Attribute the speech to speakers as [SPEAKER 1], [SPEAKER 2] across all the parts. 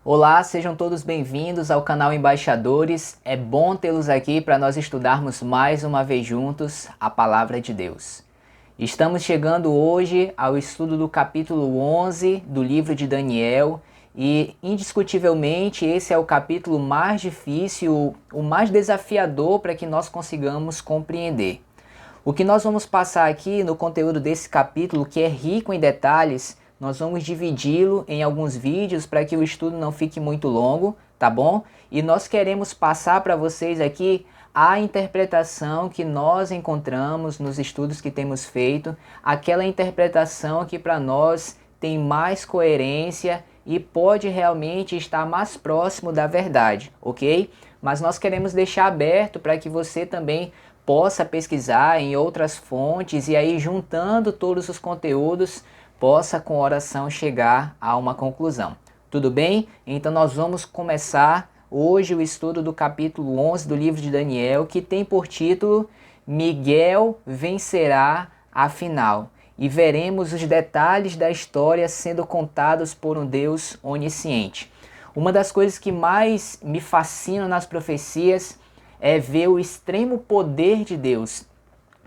[SPEAKER 1] Olá, sejam todos bem-vindos ao canal Embaixadores. É bom tê-los aqui para nós estudarmos mais uma vez juntos a Palavra de Deus. Estamos chegando hoje ao estudo do capítulo 11 do livro de Daniel e, indiscutivelmente, esse é o capítulo mais difícil, o mais desafiador para que nós consigamos compreender. O que nós vamos passar aqui no conteúdo desse capítulo, que é rico em detalhes, nós vamos dividi-lo em alguns vídeos para que o estudo não fique muito longo, tá bom? E nós queremos passar para vocês aqui a interpretação que nós encontramos nos estudos que temos feito, aquela interpretação que para nós tem mais coerência e pode realmente estar mais próximo da verdade, ok? Mas nós queremos deixar aberto para que você também possa pesquisar em outras fontes e aí juntando todos os conteúdos possa com oração chegar a uma conclusão. Tudo bem? Então nós vamos começar hoje o estudo do capítulo 11 do livro de Daniel, que tem por título Miguel vencerá a final. E veremos os detalhes da história sendo contados por um Deus onisciente. Uma das coisas que mais me fascina nas profecias é ver o extremo poder de Deus,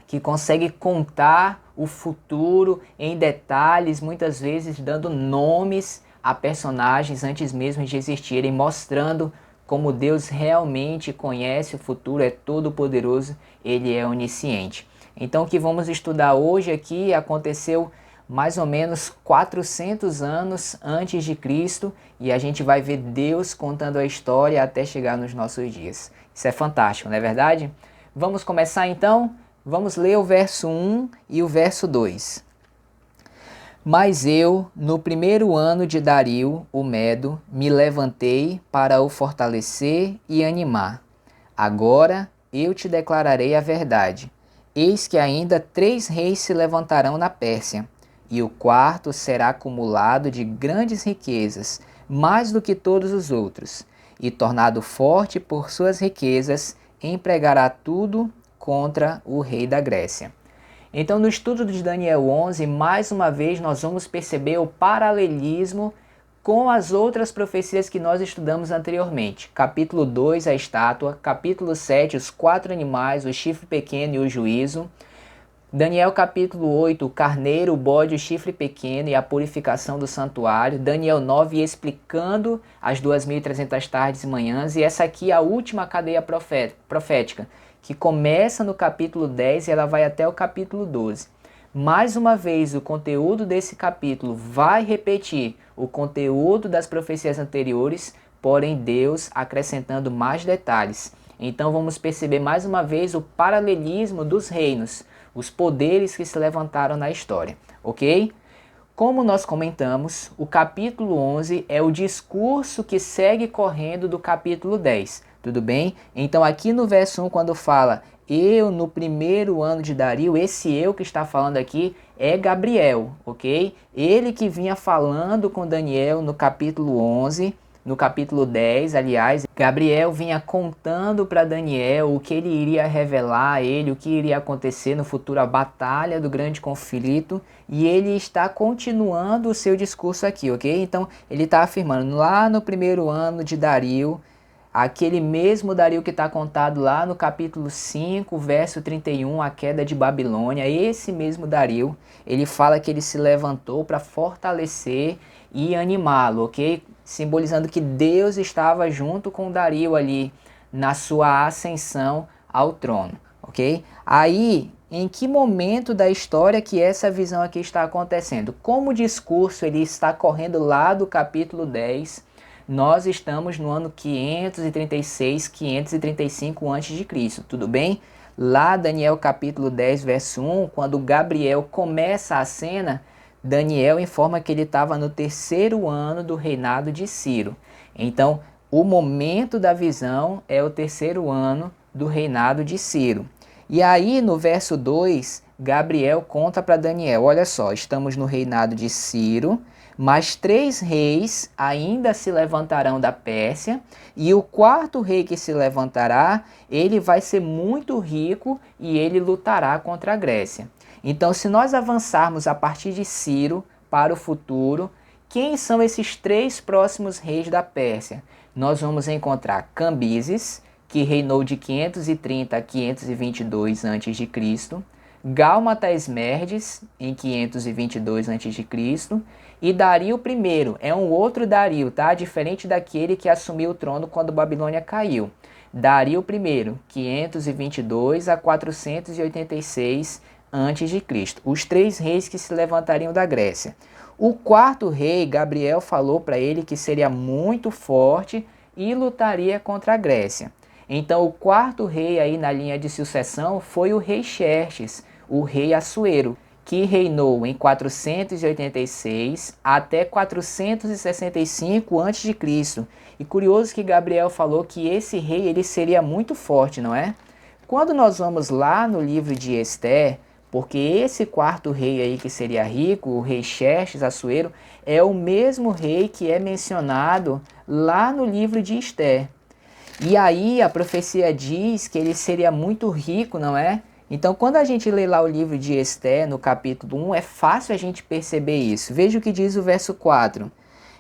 [SPEAKER 1] que consegue contar o futuro em detalhes, muitas vezes dando nomes a personagens antes mesmo de existirem, mostrando como Deus realmente conhece o futuro, é todo poderoso, ele é onisciente. Então o que vamos estudar hoje aqui aconteceu mais ou menos 400 anos antes de Cristo e a gente vai ver Deus contando a história até chegar nos nossos dias. Isso é fantástico, não é verdade? Vamos começar então? Vamos ler o verso 1 e o verso 2. Mas eu, no primeiro ano de Dario, o Medo, me levantei para o fortalecer e animar. Agora eu te declararei a verdade. Eis que ainda 3 reis se levantarão na Pérsia, e o quarto será acumulado de grandes riquezas, mais do que todos os outros, e tornado forte por suas riquezas, empregará tudo contra o rei da Grécia. Então, no estudo de Daniel 11, mais uma vez nós vamos perceber o paralelismo com as outras profecias que nós estudamos anteriormente. Capítulo 2, a estátua. Capítulo 7, os 4 animais, o chifre pequeno e o juízo. Daniel capítulo 8, o carneiro, o bode, o chifre pequeno e a purificação do santuário. Daniel 9, explicando as 2.300 tardes e manhãs. E essa aqui é a última cadeia profética, que começa no capítulo 10 e ela vai até o capítulo 12. Mais uma vez, o conteúdo desse capítulo vai repetir o conteúdo das profecias anteriores, porém Deus acrescentando mais detalhes. Então vamos perceber mais uma vez o paralelismo dos reinos, os poderes que se levantaram na história, ok? Como nós comentamos, o capítulo 11 é o discurso que segue correndo do capítulo 10, tudo bem? Então aqui no verso 1, quando fala eu no primeiro ano de Dario, esse eu que está falando aqui é Gabriel, ok? Ele que vinha falando com Daniel no capítulo 11, no capítulo 10, aliás, Gabriel vinha contando para Daniel o que ele iria revelar a ele, o que iria acontecer no futuro, a batalha do grande conflito, e ele está continuando o seu discurso aqui, ok? Então, ele está afirmando, lá no primeiro ano de Dario, aquele mesmo Dario que está contado lá no capítulo 5, verso 31, a queda de Babilônia, esse mesmo Dario, ele fala que ele se levantou para fortalecer e animá-lo, ok? Simbolizando que Deus estava junto com Dario ali na sua ascensão ao trono, ok? Aí, em que momento da história que essa visão aqui está acontecendo? Como o discurso ele está correndo lá do capítulo 10, nós estamos no ano 536, 535 a.C., tudo bem? Lá Daniel capítulo 10, verso 1, quando Gabriel começa a cena, Daniel informa que ele estava no 3º ano do reinado de Ciro. Então, o momento da visão é o 3º ano do reinado de Ciro. E aí, no verso 2, Gabriel conta para Daniel, olha só, estamos no reinado de Ciro, mas 3 reis ainda se levantarão da Pérsia, e o 4º rei que se levantará, ele vai ser muito rico e ele lutará contra a Grécia. Então, se nós avançarmos a partir de Ciro para o futuro, Quem são esses 3 próximos reis da Pérsia? Nós vamos encontrar Cambises, que reinou de 530 a 522 a.C., Galmataesmerdes, em 522 a.C., e Dario I, é um outro Dario, tá? Diferente daquele que assumiu o trono quando Babilônia caiu. Dario I, 522 a 486 a.C., os 3 reis que se levantariam da Grécia. O 4º rei, Gabriel falou para ele que seria muito forte e lutaria contra a Grécia. Então o 4º rei aí na linha de sucessão foi o rei Xerxes, o rei Assuero, que reinou em 486 até 465 a.C. E curioso que Gabriel falou que esse rei ele seria muito forte, não é? Quando nós vamos lá no livro de Ester, porque esse 4º rei aí que seria rico, o rei Xerxes, Assuero, é o mesmo rei que é mencionado lá no livro de Ester. E aí a profecia diz que ele seria muito rico, não é? Então quando a gente lê lá o livro de Ester, no capítulo 1, é fácil a gente perceber isso. Veja o que diz o verso 4.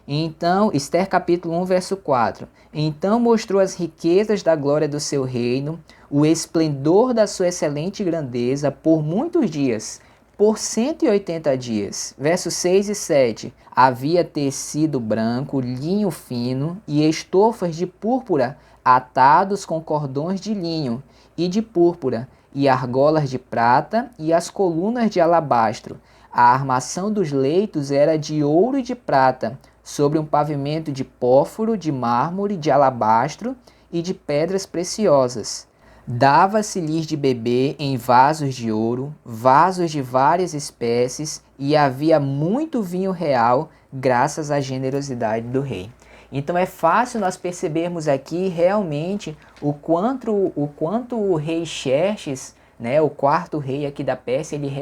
[SPEAKER 1] Então, Ester capítulo 1, verso 4. Então mostrou as riquezas da glória do seu reino, o esplendor da sua excelente grandeza por muitos dias, por 180 dias. Versos 6 e 7. Havia tecido branco, linho fino e estofas de púrpura atados com cordões de linho e de púrpura, e argolas de prata e as colunas de alabastro. A armação dos leitos era de ouro e de prata, sobre um pavimento de pórforo, de mármore, de alabastro e de pedras preciosas. Dava-se-lhes de beber em vasos de ouro, vasos de várias espécies, e havia muito vinho real, graças à generosidade do rei. Então é fácil nós percebermos aqui realmente o quanto o rei Xerxes, né, o 4º rei aqui da Pérsia, ele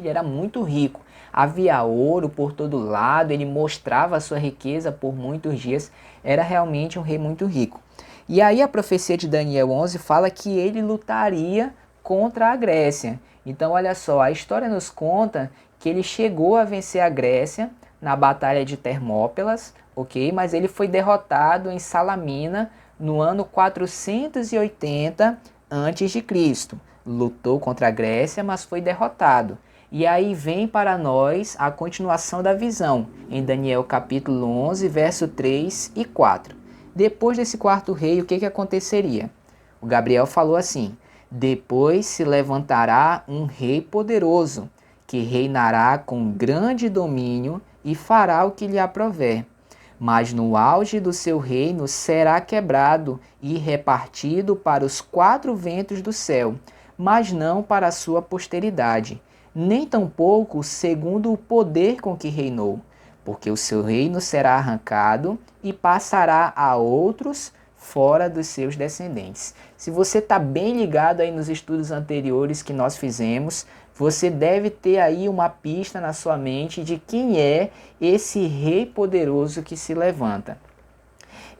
[SPEAKER 1] era muito rico. Havia ouro por todo lado, ele mostrava a sua riqueza por muitos dias, era realmente um rei muito rico. E aí a profecia de Daniel 11 fala que ele lutaria contra a Grécia. Então olha só, a história nos conta que ele chegou a vencer a Grécia na batalha de Termópilas, ok? Mas ele foi derrotado em Salamina no ano 480 a.C. Lutou contra a Grécia, mas foi derrotado. E aí vem para nós a continuação da visão, em Daniel capítulo 11, verso 3 e 4. Depois desse 4º rei, o que aconteceria? O Gabriel falou assim: depois se levantará um rei poderoso, que reinará com grande domínio e fará o que lhe aprouver. Mas no auge do seu reino será quebrado e repartido para os 4 ventos do céu, mas não para a sua posteridade, nem tampouco segundo o poder com que reinou, porque o seu reino será arrancado e passará a outros fora dos seus descendentes. Se você está bem ligado aí nos estudos anteriores que nós fizemos, você deve ter aí uma pista na sua mente de quem é esse rei poderoso que se levanta.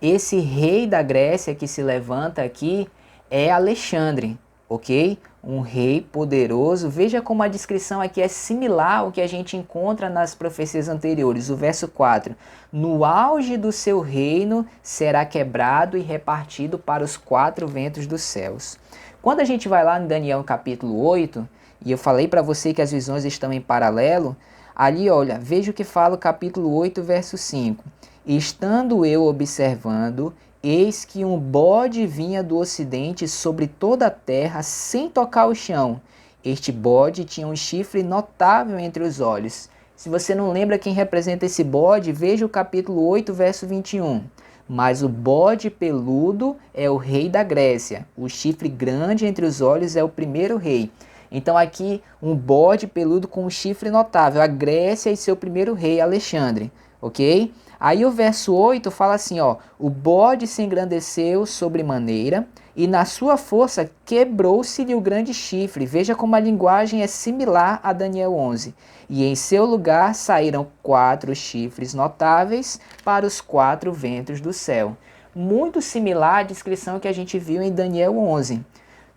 [SPEAKER 1] Esse rei da Grécia que se levanta aqui é Alexandre, ok? Um rei poderoso. Veja como a descrição aqui é similar ao que a gente encontra nas profecias anteriores. O verso 4. No auge do seu reino será quebrado e repartido para os 4 ventos dos céus. Quando a gente vai lá no Daniel capítulo 8, e eu falei para você que as visões estão em paralelo, ali olha, veja o que fala o capítulo 8, verso 5. Estando eu observando, eis que um bode vinha do ocidente sobre toda a terra sem tocar o chão. Este bode tinha um chifre notável entre os olhos. Se você não lembra quem representa esse bode, veja o capítulo 8, verso 21. Mas o bode peludo é o rei da Grécia. O chifre grande entre os olhos é o primeiro rei. Então aqui um bode peludo com um chifre notável. A Grécia e seu primeiro rei, Alexandre. Ok? Aí o verso 8 fala assim, ó, o bode se engrandeceu sobremaneira e na sua força quebrou-se-lhe o grande chifre. Veja como a linguagem é similar a Daniel 11. E em seu lugar saíram 4 chifres notáveis para os 4 ventos do céu. Muito similar à descrição que a gente viu em Daniel 11.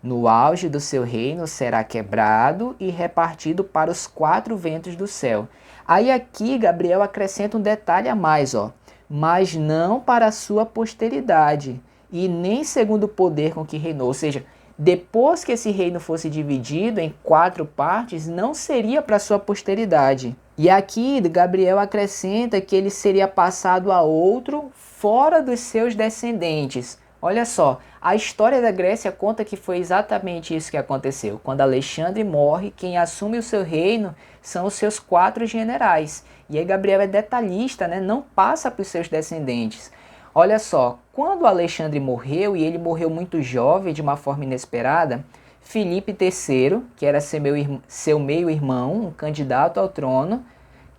[SPEAKER 1] No auge do seu reino será quebrado e repartido para os 4 ventos do céu. Aí aqui Gabriel acrescenta um detalhe a mais, ó. Mas não para a sua posteridade, e nem segundo o poder com que reinou. Ou seja, depois que esse reino fosse dividido em 4 partes, não seria para sua posteridade. E aqui Gabriel acrescenta que ele seria passado a outro fora dos seus descendentes. Olha só, a história da Grécia conta que foi exatamente isso que aconteceu. Quando Alexandre morre, quem assume o seu reino são os seus 4 generais. E aí Gabriel é detalhista, né? Não passa para os seus descendentes. Olha só, quando Alexandre morreu, e ele morreu muito jovem, de uma forma inesperada, Filipe III, que era seu meio-irmão, um candidato ao trono,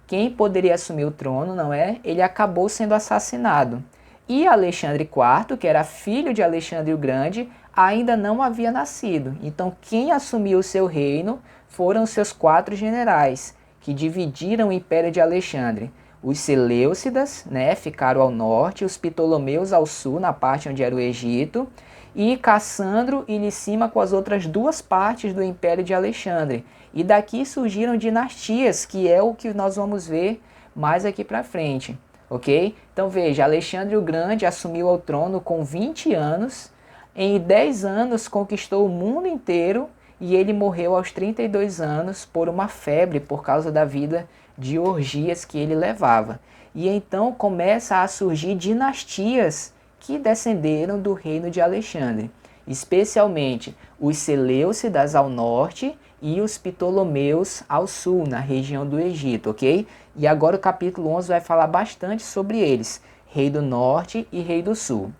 [SPEAKER 1] quem poderia assumir o trono, não é? Ele acabou sendo assassinado. E Alexandre IV, que era filho de Alexandre o Grande, ainda não havia nascido. Então quem assumiu o seu reino foram seus 4 generais, que dividiram o império de Alexandre. Os Seleucidas, né, ficaram ao norte, os Ptolomeus ao sul, na parte onde era o Egito, e Cassandro e Licímaco as outras 2 partes do império de Alexandre. E daqui surgiram dinastias, que é o que nós vamos ver mais aqui para frente, ok? Então veja, Alexandre o Grande assumiu o trono com 20 anos, em 10 anos conquistou o mundo inteiro, e ele morreu aos 32 anos por uma febre, por causa da vida de orgias que ele levava. E então começa a surgir dinastias que descenderam do reino de Alexandre, especialmente os Seleucidas ao norte e os Ptolomeus ao sul, na região do Egito, ok? E agora o capítulo 11 vai falar bastante sobre eles, rei do norte e rei do sul.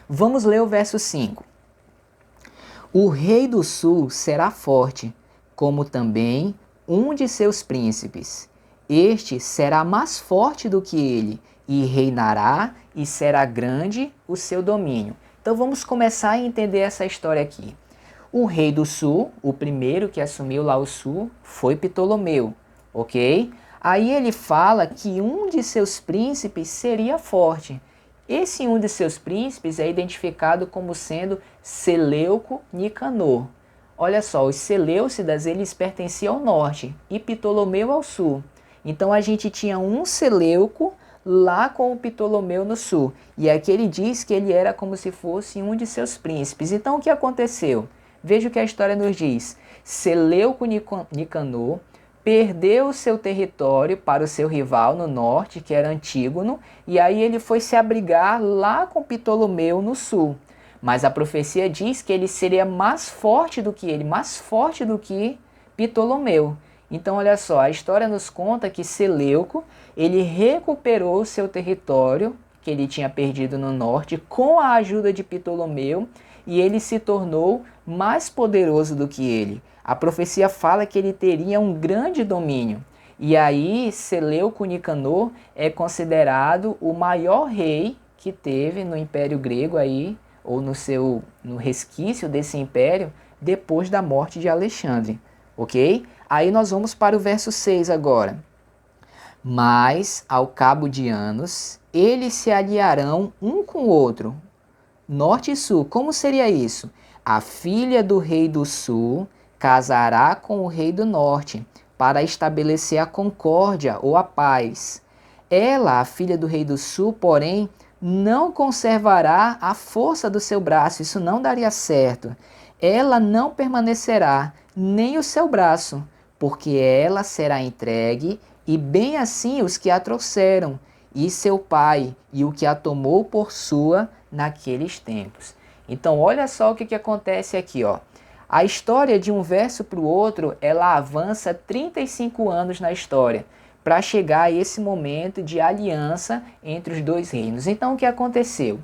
[SPEAKER 1] Vamos ler o verso 5. O rei do sul será forte, como também um de seus príncipes. Este será mais forte do que ele, e reinará, e será grande o seu domínio. Então vamos começar a entender essa história aqui. O rei do sul, o primeiro que assumiu lá o sul, foi Ptolomeu, ok? Aí ele fala que um de seus príncipes seria forte. Esse um de seus príncipes é identificado como sendo Seleuco Nicanor. Olha só, os Seleucidas eles pertenciam ao norte e Ptolomeu ao sul. Então a gente tinha um Seleuco lá com o Ptolomeu no sul. E aqui ele diz que ele era como se fosse um de seus príncipes. Então o que aconteceu? Veja o que a história nos diz. Seleuco Nicanor perdeu o seu território para o seu rival no norte, que era Antígono, e aí ele foi se abrigar lá com Ptolomeu no sul. Mas a profecia diz que ele seria mais forte do que ele, mais forte do que Ptolomeu. Então olha só, a história nos conta que Seleuco, ele recuperou o seu território, que ele tinha perdido no norte, com a ajuda de Ptolomeu, e ele se tornou mais poderoso do que ele. A profecia fala que ele teria um grande domínio. E aí Seleuco Nicanor é considerado o maior rei que teve no Império Grego aí, ou no resquício desse império, depois da morte de Alexandre, ok? Aí nós vamos para o verso 6 agora. Mas, ao cabo de anos, eles se aliarão um com o outro. Norte e sul, como seria isso? A filha do rei do sul casará com o rei do norte, para estabelecer a concórdia ou a paz. Ela, a filha do rei do sul, porém, não conservará a força do seu braço, isso não daria certo. Ela não permanecerá, nem o seu braço, porque ela será entregue, e bem assim os que a trouxeram, e seu pai, e o que a tomou por sua naqueles tempos. Então olha só o que acontece aqui, ó. A história de um verso para o outro, ela avança 35 anos na história, para chegar a esse momento de aliança entre os 2 reinos. Então o que aconteceu?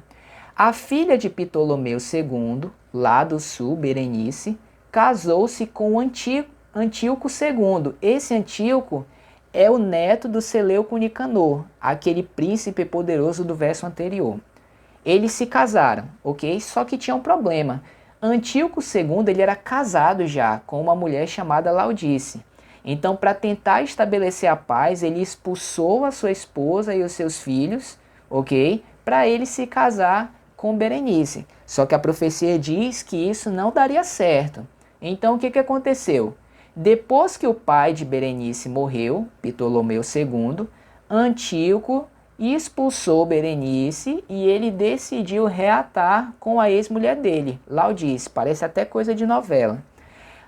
[SPEAKER 1] A filha de Ptolomeu II, lá do sul, Berenice, casou-se com o Antíoco II. Esse Antíoco é o neto do Seleuco Nicanor, aquele príncipe poderoso do verso anterior. Eles se casaram, ok? Só que tinha um problema. Antíoco II ele era casado já com uma mulher chamada Laodice. Então, para tentar estabelecer a paz, ele expulsou a sua esposa e os seus filhos, ok? Para ele se casar com Berenice. Só que a profecia diz que isso não daria certo. Então, o que aconteceu? Depois que o pai de Berenice morreu, Ptolomeu II, Antíoco expulsou Berenice e ele decidiu reatar com a ex-mulher dele, Laodice. Parece até coisa de novela.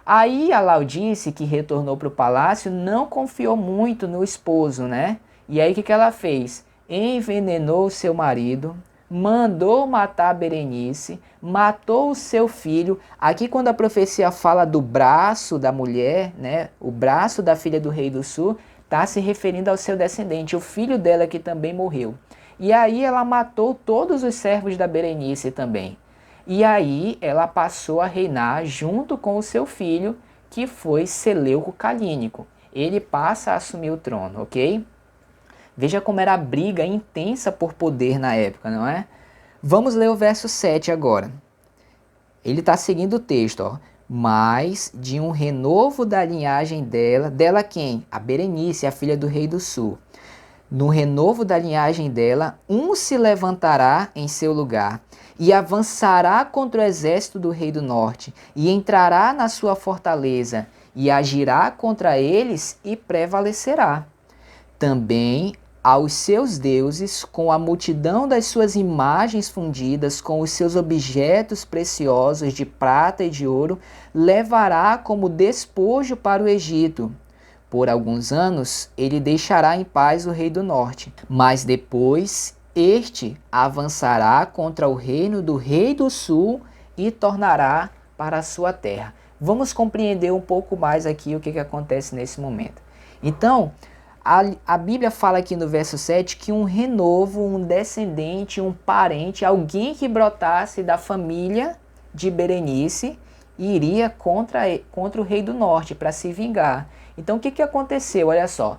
[SPEAKER 1] Aí a Laodice, que retornou para o palácio, não confiou muito no esposo, né? E aí o que ela fez? Envenenou seu marido, mandou matar Berenice, matou o seu filho. Aqui quando a profecia fala do braço da mulher, né, o braço da filha do rei do sul, está se referindo ao seu descendente, o filho dela que também morreu. E aí ela matou todos os servos da Berenice também. E aí ela passou a reinar junto com o seu filho, que foi Seleuco Calínico. Ele passa a assumir o trono, ok? Veja como era a briga intensa por poder na época, não é? Vamos ler o verso 7 agora. Ele está seguindo o texto, ó. Mas de um renovo da linhagem dela quem? A Berenice, a filha do rei do sul. No renovo da linhagem dela, um se levantará em seu lugar e avançará contra o exército do rei do norte e entrará na sua fortaleza e agirá contra eles e prevalecerá. Também aos seus deuses, com a multidão das suas imagens fundidas, com os seus objetos preciosos de prata e de ouro, levará como despojo para o Egito. Por alguns anos, ele deixará em paz o rei do norte, mas depois este avançará contra o reino do rei do sul e tornará para a sua terra. Vamos compreender um pouco mais aqui o que acontece nesse momento. Então, a Bíblia fala aqui no verso 7 que um renovo, um descendente, um parente, alguém que brotasse da família de Berenice, iria contra o rei do norte para se vingar. Então o que aconteceu? Olha só,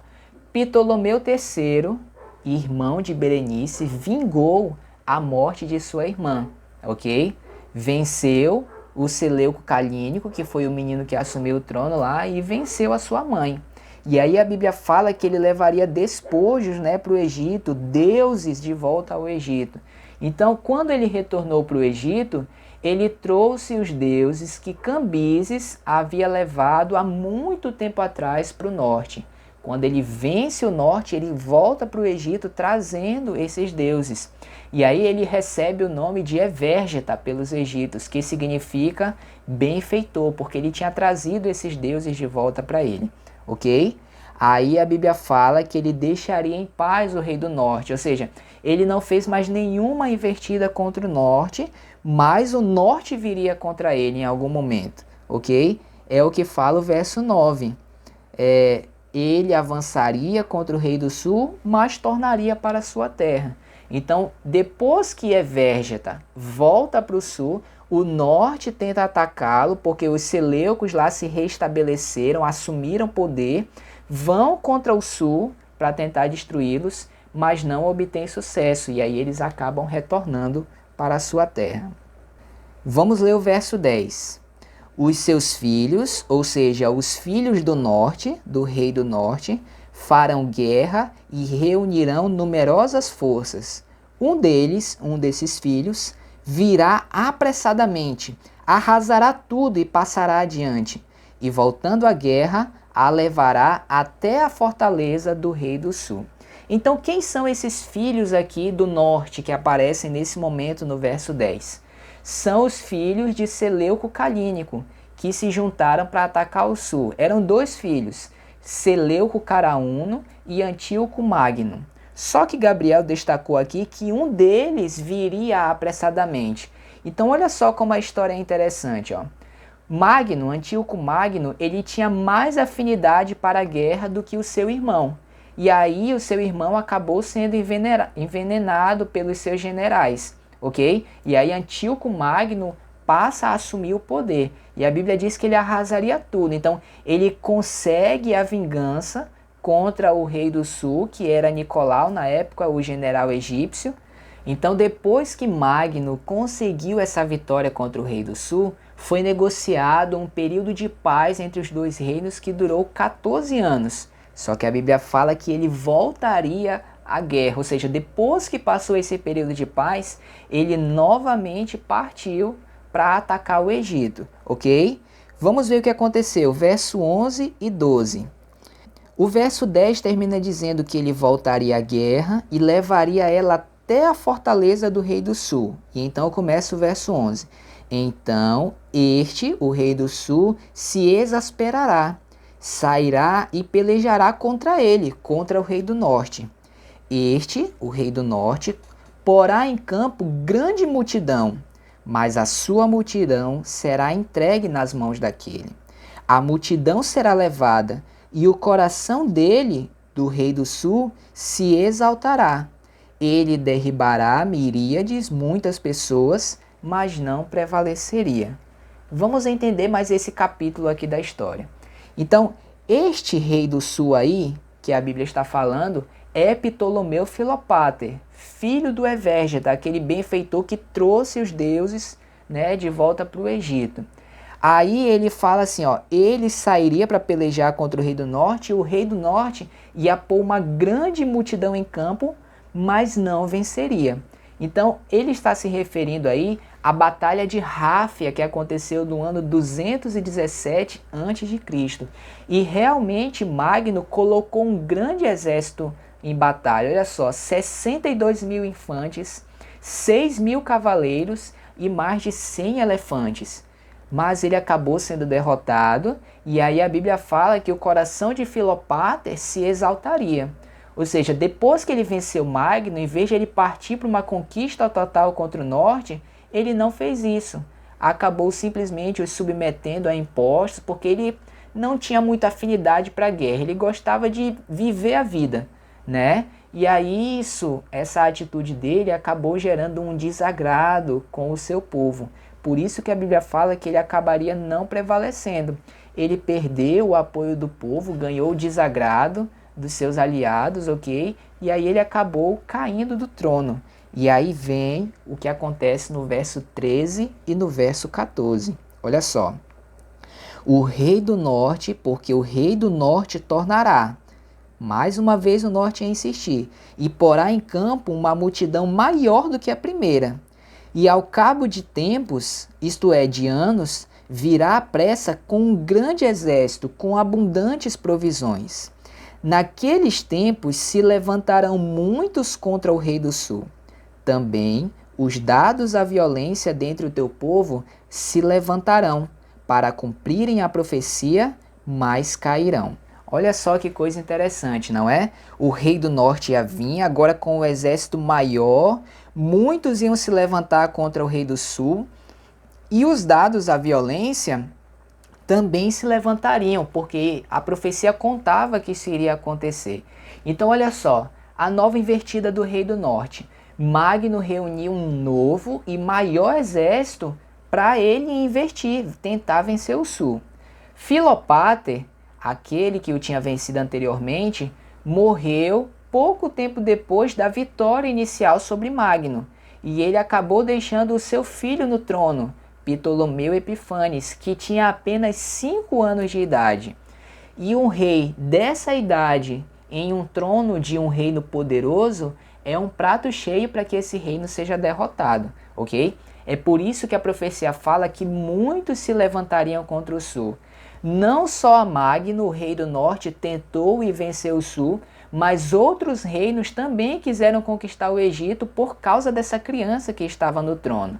[SPEAKER 1] Ptolomeu III, irmão de Berenice, vingou a morte de sua irmã, ok? Venceu o Seleuco Calínico, que foi o menino que assumiu o trono lá, e venceu a sua mãe. E aí a Bíblia fala que ele levaria despojos, né, para o Egito, deuses de volta ao Egito. Então, quando ele retornou para o Egito, ele trouxe os deuses que Cambises havia levado há muito tempo atrás para o norte. Quando ele vence o norte, ele volta para o Egito trazendo esses deuses. E aí ele recebe o nome de Evérgeta pelos egípcios, que significa benfeitor, porque ele tinha trazido esses deuses de volta para ele. Ok? Aí a Bíblia fala que ele deixaria em paz o rei do norte, ou seja, ele não fez mais nenhuma invertida contra o norte, mas o norte viria contra ele em algum momento, ok? É o que fala o verso 9. Ele avançaria contra o rei do sul, mas tornaria para a sua terra. Então, depois que Evérgeta volta para o sul, o norte tenta atacá-lo, porque os seleucos lá se restabeleceram, assumiram poder, vão contra o sul para tentar destruí-los, mas não obtêm sucesso, e aí eles acabam retornando para a sua terra. Vamos ler o verso 10. Os seus filhos, ou seja, os filhos do norte, do rei do norte, farão guerra e reunirão numerosas forças. Um desses filhos, virá apressadamente, arrasará tudo e passará adiante, e voltando à guerra, a levará até a fortaleza do rei do sul. Então, quem são esses filhos aqui do norte que aparecem nesse momento no verso 10? São os filhos de Seleuco Calínico, que se juntaram para atacar o sul. Eram dois filhos, Seleuco Caraúno e Antíoco Magno. Só que Gabriel destacou aqui que um deles viria apressadamente. Então olha só como a história é interessante, ó. Antíoco Magno, ele tinha mais afinidade para a guerra do que o seu irmão. E aí o seu irmão acabou sendo envenenado pelos seus generais, ok? E aí Antíoco Magno passa a assumir o poder. E a Bíblia diz que ele arrasaria tudo. Então ele consegue a vingança contra o rei do sul, que era Nicolau, na época o general egípcio. Então depois que Magno conseguiu essa vitória contra o rei do sul, foi negociado um período de paz entre os dois reinos que durou 14 anos. Só que a Bíblia fala que ele voltaria à guerra, ou seja, depois que passou esse período de paz, ele novamente partiu para atacar o Egito, ok? Vamos ver o que aconteceu, verso 11 e 12. O verso 10 termina dizendo que ele voltaria à guerra e levaria ela até a fortaleza do rei do sul. E então começa o verso 11. Então o rei do sul, se exasperará, sairá e pelejará contra ele, contra o rei do norte. O rei do norte, porá em campo grande multidão, mas a sua multidão será entregue nas mãos daquele. A multidão será levada, e o coração dele, do rei do sul, se exaltará. Ele derribará miríades, muitas pessoas, mas não prevaleceria. Vamos entender mais esse capítulo aqui da história. Então, este rei do sul aí, que a Bíblia está falando, é Ptolomeu Filopater, filho do Evérgeta, aquele benfeitor que trouxe os deuses, né, de volta para o Egito. Aí ele fala assim, ó, ele sairia para pelejar contra o rei do norte, e o rei do norte ia pôr uma grande multidão em campo, mas não venceria. Então ele está se referindo aí à batalha de Ráfia, que aconteceu no ano 217 a.C. E realmente Magno colocou um grande exército em batalha. Olha só, 62 mil infantes, 6 mil cavaleiros e mais de 100 elefantes. Mas ele acabou sendo derrotado, e aí a Bíblia fala que o coração de Filopater se exaltaria. Ou seja, depois que ele venceu Magno, em vez de ele partir para uma conquista total contra o norte, ele não fez isso. Acabou simplesmente os submetendo a impostos, porque ele não tinha muita afinidade para a guerra, ele gostava de viver a vida, né? E aí essa atitude dele acabou gerando um desagrado com o seu povo. Por isso que a Bíblia fala que ele acabaria não prevalecendo. Ele perdeu o apoio do povo, ganhou o desagrado dos seus aliados, ok? E aí ele acabou caindo do trono. E aí vem o que acontece no verso 13 e no verso 14. Olha só. O rei do norte, porque o rei do norte tornará. Mais uma vez o norte a insistir. E porá em campo uma multidão maior do que a primeira. E ao cabo de tempos, isto é, de anos, virá à pressa com um grande exército, com abundantes provisões. Naqueles tempos se levantarão muitos contra o rei do sul. Também os dados à violência dentre o teu povo se levantarão, para cumprirem a profecia, mas cairão. Olha só que coisa interessante, não é? O rei do norte ia vir, agora com o exército maior, muitos iam se levantar contra o rei do sul, e os dados à violência também se levantariam, porque a profecia contava que isso iria acontecer. Então olha só, a nova invertida do rei do norte. Magno reuniu um novo e maior exército para ele invertir, tentar vencer o sul. Filopater, aquele que o tinha vencido anteriormente, morreu pouco tempo depois da vitória inicial sobre Magno, e ele acabou deixando o seu filho no trono, Ptolomeu Epifanes, que tinha apenas 5 anos de idade. E um rei dessa idade em um trono de um reino poderoso é um prato cheio para que esse reino seja derrotado, ok? É por isso que a profecia fala que muitos se levantariam contra o sul. Não só Magno, o rei do norte, tentou e venceu o sul, mas outros reinos também quiseram conquistar o Egito por causa dessa criança que estava no trono.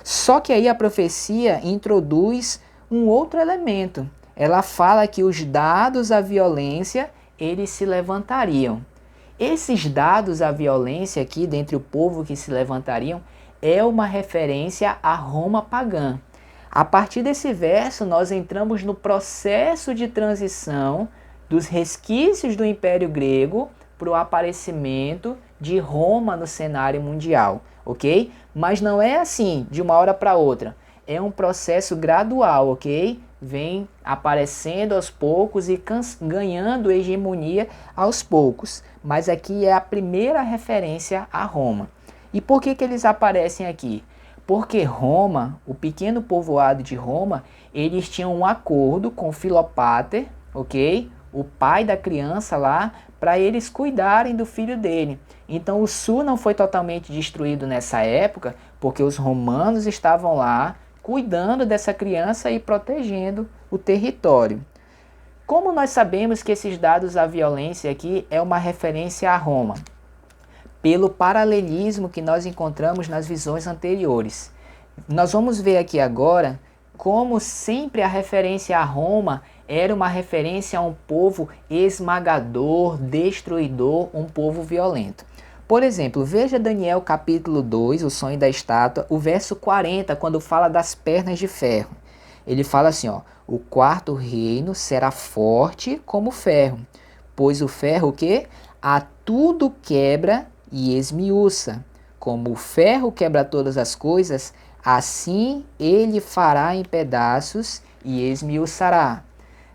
[SPEAKER 1] Só que aí a profecia introduz um outro elemento. Ela fala que os dados à violência, eles se levantariam. Esses dados à violência aqui, dentre o povo que se levantariam, é uma referência à Roma pagã. A partir desse verso, nós entramos no processo de transição dos resquícios do Império Grego para o aparecimento de Roma no cenário mundial, ok? Mas não é assim, de uma hora para outra. É um processo gradual, ok? Vem aparecendo aos poucos e ganhando hegemonia aos poucos. Mas aqui é a primeira referência a Roma. E por que eles aparecem aqui? Porque Roma, o pequeno povoado de Roma, eles tinham um acordo com Filopater, ok? O pai da criança lá, para eles cuidarem do filho dele. Então o sul não foi totalmente destruído nessa época, porque os romanos estavam lá cuidando dessa criança e protegendo o território. Como nós sabemos que esses dados à violência aqui é uma referência a Roma? Pelo paralelismo que nós encontramos nas visões anteriores. Nós vamos ver aqui agora como sempre a referência a Roma era uma referência a um povo esmagador, destruidor, um povo violento. Por exemplo, veja Daniel capítulo 2, o sonho da estátua, o verso 40, quando fala das pernas de ferro. Ele fala assim, ó, o quarto reino será forte como ferro, pois o ferro o quê? A tudo quebra e esmiuça. Como o ferro quebra todas as coisas, assim ele fará em pedaços e esmiuçará.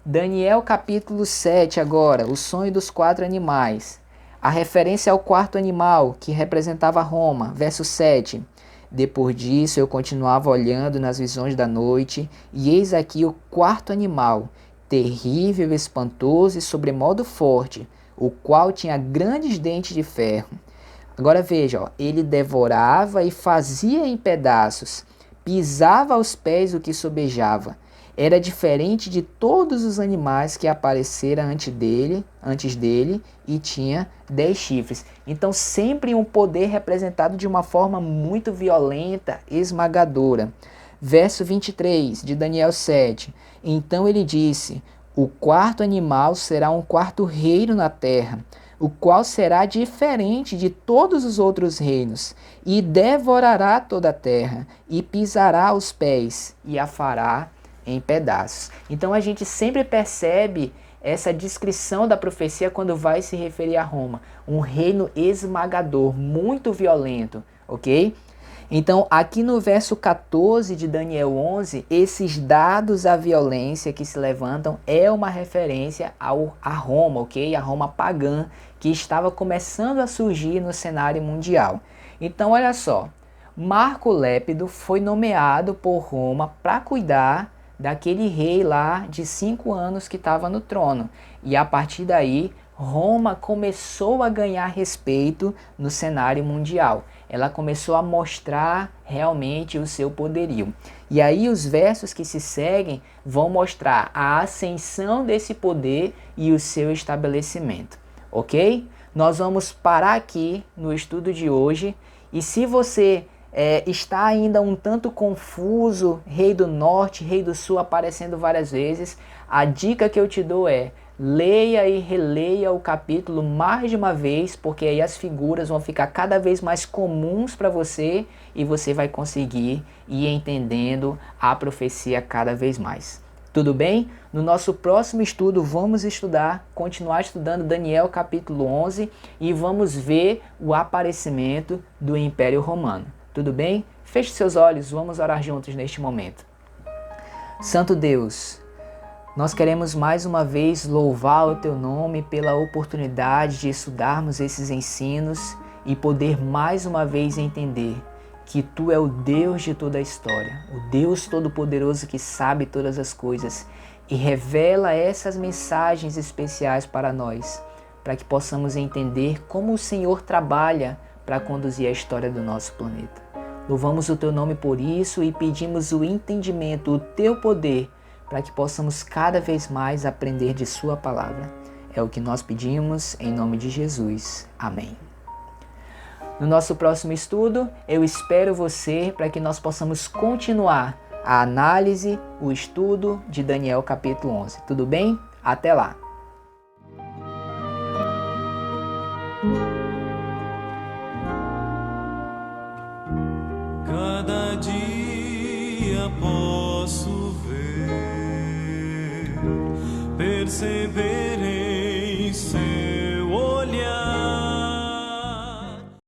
[SPEAKER 1] Daniel capítulo 7 agora, o sonho dos 4 animais. A referência ao quarto animal, que representava Roma, verso 7. Depois disso eu continuava olhando nas visões da noite, e eis aqui o quarto animal, terrível, espantoso e sobremodo forte, o qual tinha grandes dentes de ferro. Agora veja, ó, ele devorava e fazia em pedaços, pisava aos pés o que sobejava. Era diferente de todos os animais que apareceram antes dele e tinha 10 chifres. Então sempre um poder representado de uma forma muito violenta, esmagadora. Verso 23 de Daniel 7. Então ele disse, o quarto animal será um quarto reino na terra, o qual será diferente de todos os outros reinos, e devorará toda a terra, e pisará os pés, e a fará em pedaços. Então a gente sempre percebe essa descrição da profecia quando vai se referir a Roma. Um reino esmagador, muito violento, ok? Então aqui no verso 14 de Daniel 11, esses dados à violência que se levantam é uma referência a Roma, ok? A Roma pagã, que estava começando a surgir no cenário mundial. Então olha só, Marco Lépido foi nomeado por Roma para cuidar daquele rei lá de 5 anos que estava no trono. E a partir daí, Roma começou a ganhar respeito no cenário mundial. Ela começou a mostrar realmente o seu poderio. E aí os versos que se seguem vão mostrar a ascensão desse poder e o seu estabelecimento. Ok? Nós vamos parar aqui no estudo de hoje. E se você está ainda um tanto confuso, Rei do Norte, Rei do Sul aparecendo várias vezes, a dica que eu te dou é: leia e releia o capítulo mais de uma vez, porque aí as figuras vão ficar cada vez mais comuns para você e você vai conseguir ir entendendo a profecia cada vez mais. Tudo bem? No nosso próximo estudo vamos continuar estudando Daniel capítulo 11 e vamos ver o aparecimento do Império Romano. Tudo bem? Feche seus olhos, vamos orar juntos neste momento. Santo Deus, nós queremos mais uma vez louvar o Teu nome pela oportunidade de estudarmos esses ensinos e poder mais uma vez entender que Tu é o Deus de toda a história, o Deus Todo-Poderoso que sabe todas as coisas e revela essas mensagens especiais para nós, para que possamos entender como o Senhor trabalha para conduzir a história do nosso planeta. Louvamos o Teu nome por isso e pedimos o entendimento, o Teu poder, para que possamos cada vez mais aprender de Sua palavra. É o que nós pedimos em nome de Jesus. Amém. No nosso próximo estudo, eu espero você para que nós possamos continuar a análise, o estudo de Daniel capítulo 11. Tudo bem? Até lá!
[SPEAKER 2] Cada dia posso ver, perceber em